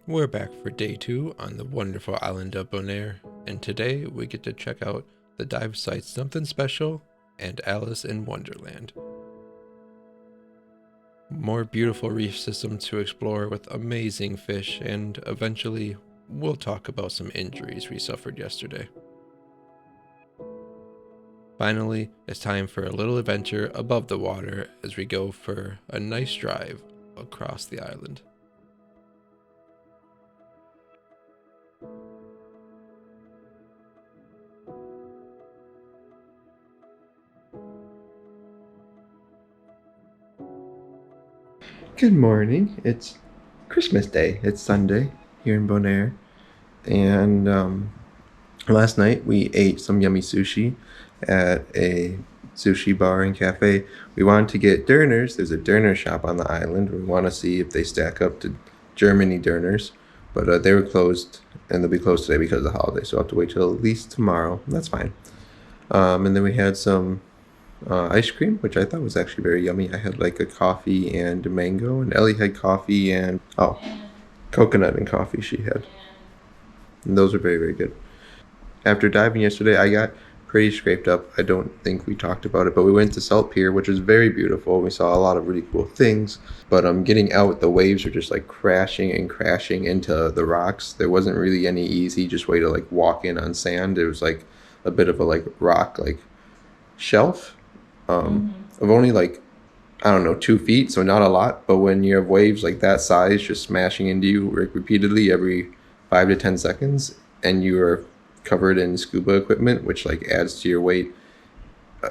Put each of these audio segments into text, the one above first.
We're back for day 2 on the wonderful island of Bonaire, and today we get to check out the dive site Something Special and Alice in Wonderland. More beautiful reef systems to explore with amazing fish, and eventually we'll talk about some injuries we suffered yesterday. Finally, it's time for a little adventure above the water as we go for a nice drive across the island. Good morning. It's Christmas Day. It's Sunday here in Bonaire. And last night we ate some yummy sushi at a sushi bar and cafe. We wanted to get Döners. There's a Döner shop on the island. We want to see if they stack up to Germany Döners. But they were closed, and they'll be closed today because of the holiday. So I'll have to wait till at least tomorrow. That's fine. And then we had some ice cream, which I thought was actually very yummy. I had like a coffee and mango, and Ellie had coffee and coconut and coffee she had. And those are very, very good. After diving yesterday, I got pretty scraped up. I don't think we talked about it, but we went to Salt Pier, which was very beautiful. We saw a lot of really cool things, but getting out, the waves are just like crashing and crashing into the rocks. There wasn't really any easy just way to like walk in on sand. It was like a bit of a like rock like shelf of only like, I don't know, 2 feet, so not a lot. But when you have waves like that size just smashing into you repeatedly every 5 to 10 seconds, and you are covered in scuba equipment, which like adds to your weight,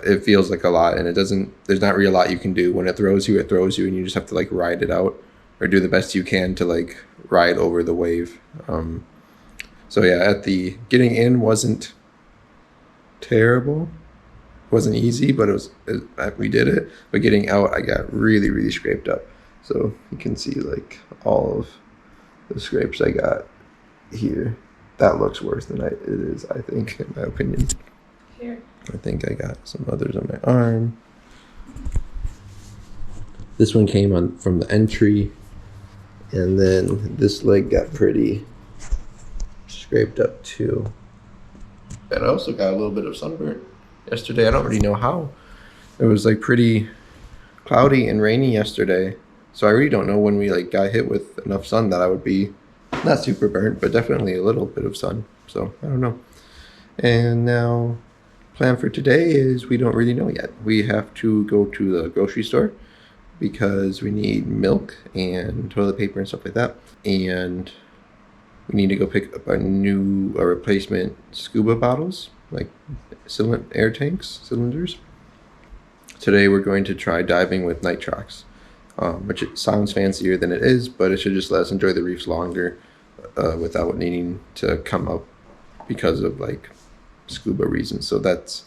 it feels like a lot. And there's not really a lot you can do. When it throws you, and you just have to like ride it out or do the best you can to like ride over the wave. So yeah, getting in wasn't terrible. Wasn't easy, but we did it. But getting out, I got really, really scraped up. So you can see like all of the scrapes I got here. That looks worse than it is, I think, in my opinion. Here. I think I got some others on my arm. This one came from the entry, and then this leg got pretty scraped up too. And I also got a little bit of sunburn yesterday. I don't really know how. It was like pretty cloudy and rainy yesterday, so I really don't know when we like got hit with enough sun that I would be not super burnt, but definitely a little bit of sun. So I don't know. And now plan for today is we don't really know yet. We have to go to the grocery store because we need milk and toilet paper and stuff like that, and we need to go pick up a replacement scuba bottles, like air tanks, cylinders. Today we're going to try diving with nitrox, which it sounds fancier than it is, but it should just let us enjoy the reefs longer without needing to come up because of like scuba reasons. So that's,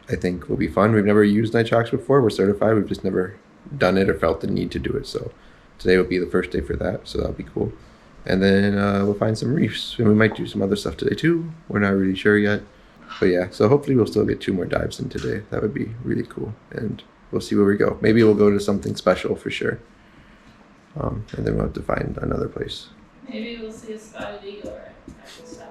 I think, will be fun. We've never used nitrox before. We're certified. We've just never done it or felt the need to do it. So today will be the first day for that. So that'll be cool. And then we'll find some reefs, and we might do some other stuff today too. We're not really sure yet. But yeah, so hopefully we'll still get 2 more dives in today. That would be really cool. And we'll see where we go. Maybe we'll go to something special for sure. And then we'll have to find another place. Maybe we'll see a spotted eagle or actual stuff.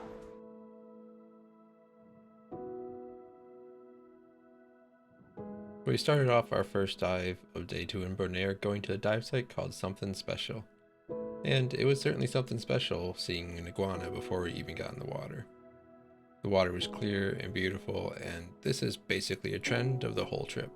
We started off our first dive of day 2 in Bonaire going to a dive site called Something Special. And it was certainly something special seeing an iguana before we even got in the water. The water was clear and beautiful, and this is basically a trend of the whole trip.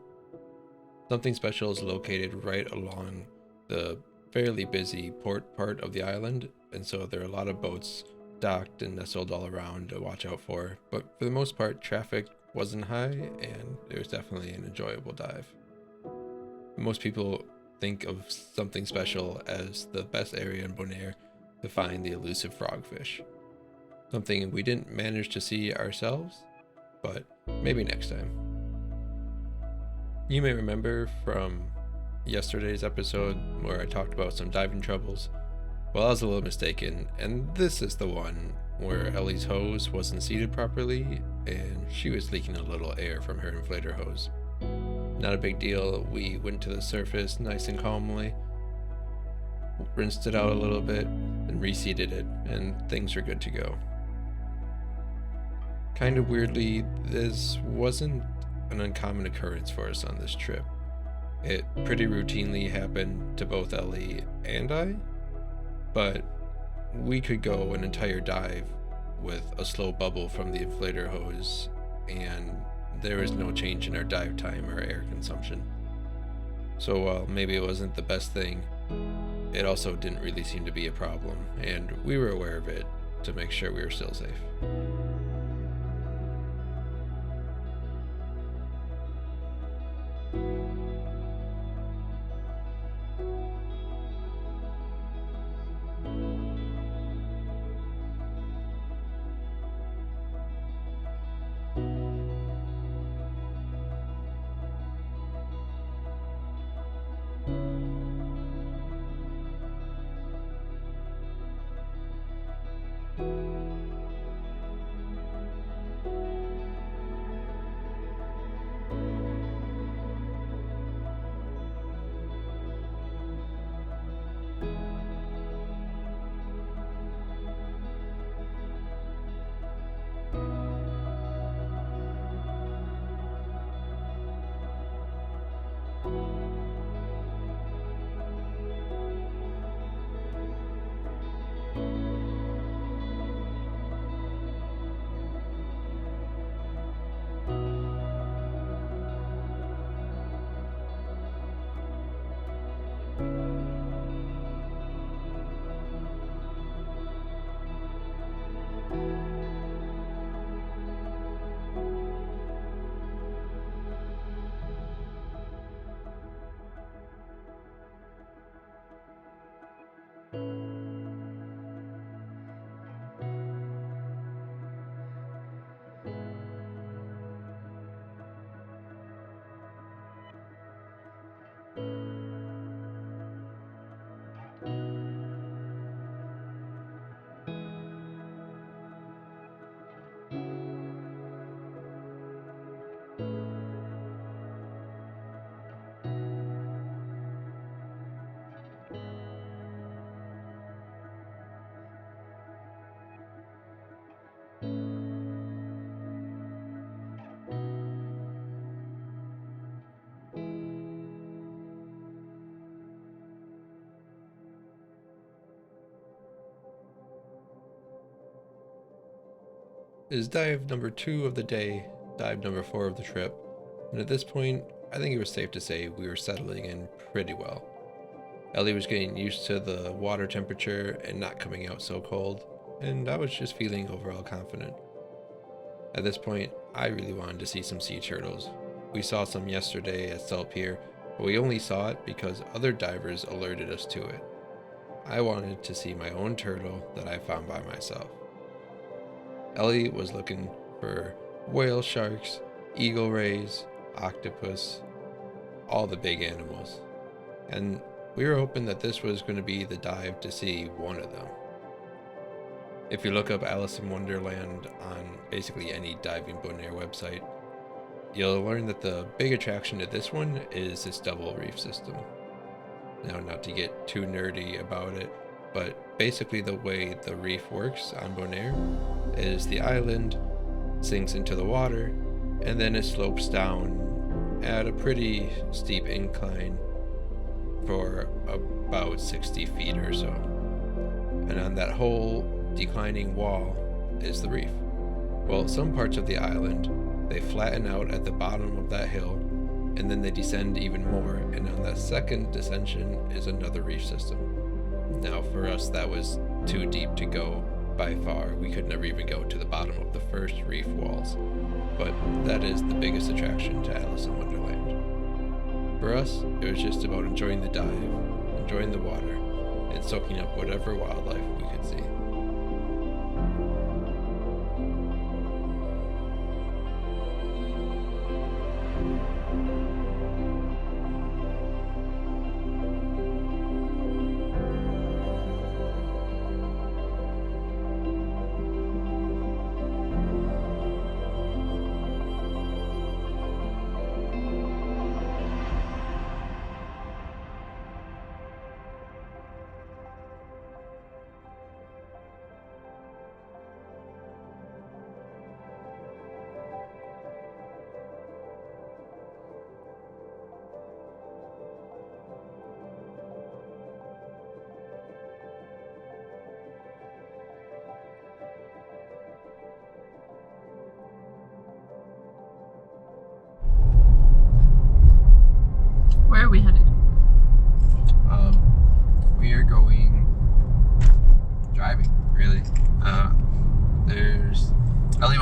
Something Special is located right along the fairly busy port part of the island, and so there are a lot of boats docked and nestled all around to watch out for, but for the most part traffic wasn't high, and it was definitely an enjoyable dive. Most people think of Something Special as the best area in Bonaire to find the elusive frogfish. Something we didn't manage to see ourselves, but maybe next time. You may remember from yesterday's episode where I talked about some diving troubles. Well, I was a little mistaken, and this is the one where Ellie's hose wasn't seated properly, and she was leaking a little air from her inflator hose. Not a big deal. We went to the surface nice and calmly, rinsed it out a little bit, and reseated it, and things are good to go. Kind of weirdly, this wasn't an uncommon occurrence for us on this trip. It pretty routinely happened to both Ellie and I, but we could go an entire dive with a slow bubble from the inflator hose, and there was no change in our dive time or air consumption. So while maybe it wasn't the best thing, it also didn't really seem to be a problem, and we were aware of it to make sure we were still safe. It is dive number 2 of the day, dive number 4 of the trip, and at this point, I think it was safe to say we were settling in pretty well. Ellie was getting used to the water temperature and not coming out so cold, and I was just feeling overall confident. At this point, I really wanted to see some sea turtles. We saw some yesterday at Salt Pier, but we only saw it because other divers alerted us to it. I wanted to see my own turtle that I found by myself. Ellie was looking for whale sharks, eagle rays, octopus, all the big animals. And we were hoping that this was going to be the dive to see one of them. If you look up Alice in Wonderland on basically any diving Bonaire website, you'll learn that the big attraction to this one is its double reef system. Now, not to get too nerdy about it, but basically the way the reef works on Bonaire is the island sinks into the water and then it slopes down at a pretty steep incline for about 60 feet or so. And on that whole declining wall is the reef. Well, some parts of the island, they flatten out at the bottom of that hill and then they descend even more, and on that second descension is another reef system. Now, for us, that was too deep to go by far. We could never even go to the bottom of the first reef walls. But that is the biggest attraction to Alice in Wonderland. For us, it was just about enjoying the dive, enjoying the water, and soaking up whatever wildlife we could see.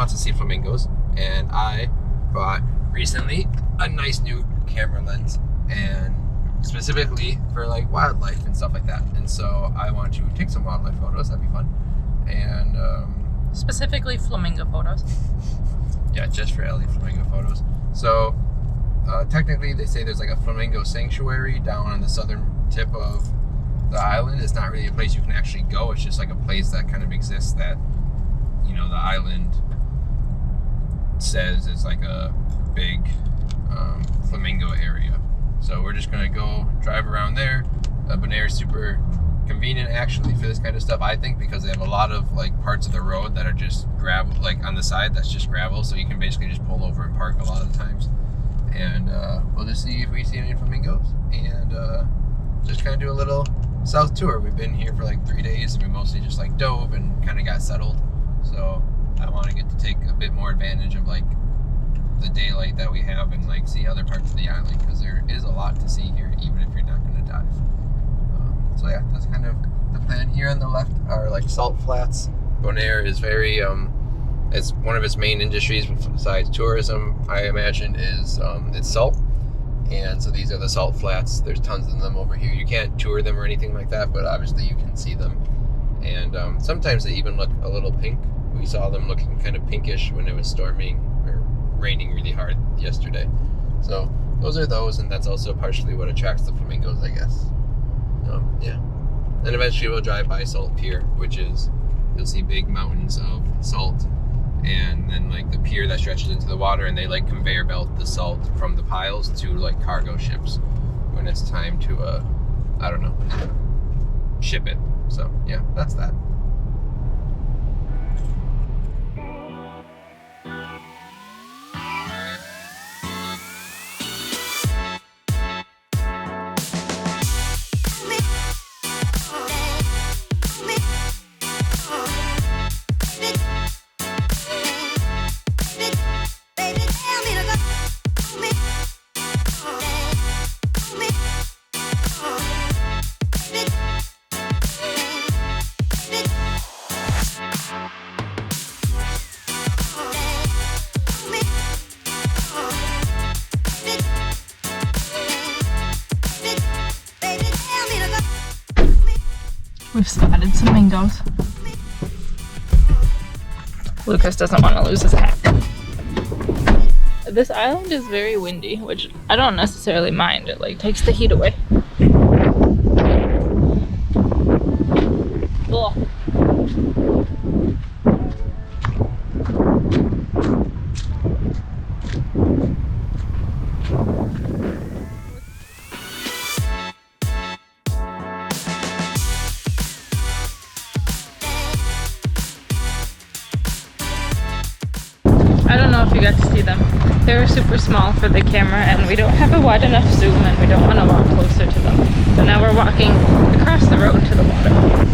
wants to see flamingos, and I bought recently a nice new camera lens, and specifically for like wildlife and stuff like that. And so I want to take some wildlife photos. That'd be fun. And Specifically flamingo photos. yeah, just for Ellie, flamingo photos. So technically they say there's like a flamingo sanctuary down on the southern tip of the island. It's not really a place you can actually go. It's just like a place that kind of exists that, you know, the island says is like a big flamingo area. So we're just gonna go drive around there. Bonaire is super convenient actually for this kind of stuff, I think, because they have a lot of like parts of the road that are just gravel, like on the side that's just gravel, so you can basically just pull over and park a lot of the times. And we'll just see if we see any flamingos, and just kind of do a little south tour. We've been here for like 3 days, and we mostly just like dove and kind of got settled. So I want to get to take a bit more advantage of like the daylight that we have and like see other parts of the island, because there is a lot to see here, even if you're not going to dive. So yeah, that's kind of the plan. Here on the left are like salt flats. Bonaire is very, it's one of its main industries besides tourism, I imagine, is it's salt. And so these are the salt flats. There's tons of them over here. You can't tour them or anything like that, but obviously you can see them. And sometimes they even look a little pink. We saw them looking kind of pinkish when it was storming or raining really hard yesterday. So those are those, and that's also partially what attracts the flamingos, I guess. Yeah. And eventually we'll drive by Salt Pier, which is, you'll see big mountains of salt, and then like the pier that stretches into the water, and they like conveyor belt the salt from the piles to like cargo ships when it's time to I don't know, ship it. So yeah, that's that. We've spotted some mingoes. Lucas doesn't want to lose his hat. This island is very windy, which I don't necessarily mind. It like takes the heat away. Ugh. I don't know if you got to see them. They were super small for the camera, and we don't have a wide enough zoom, and we don't want to walk closer to them. So now we're walking across the road to the water.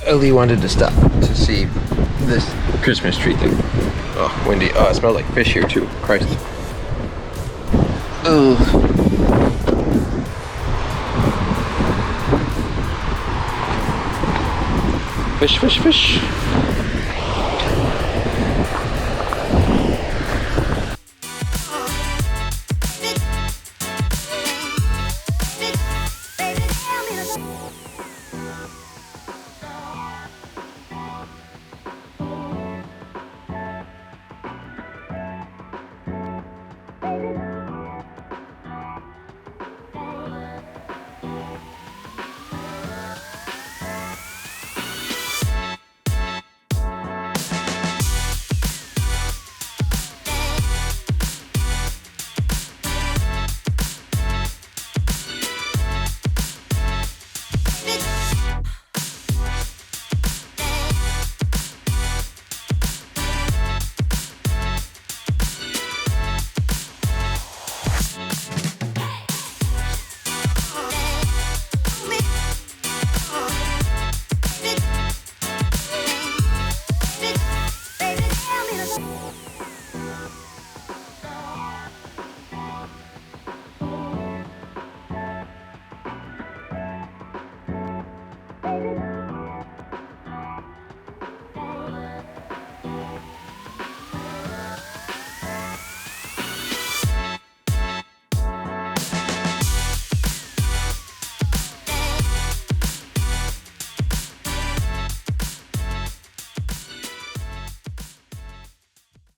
Ellie wanted to stop to see this Christmas tree thing. Oh, windy. Oh, it smells like fish here too. Christ. Oh. Fish, fish, fish.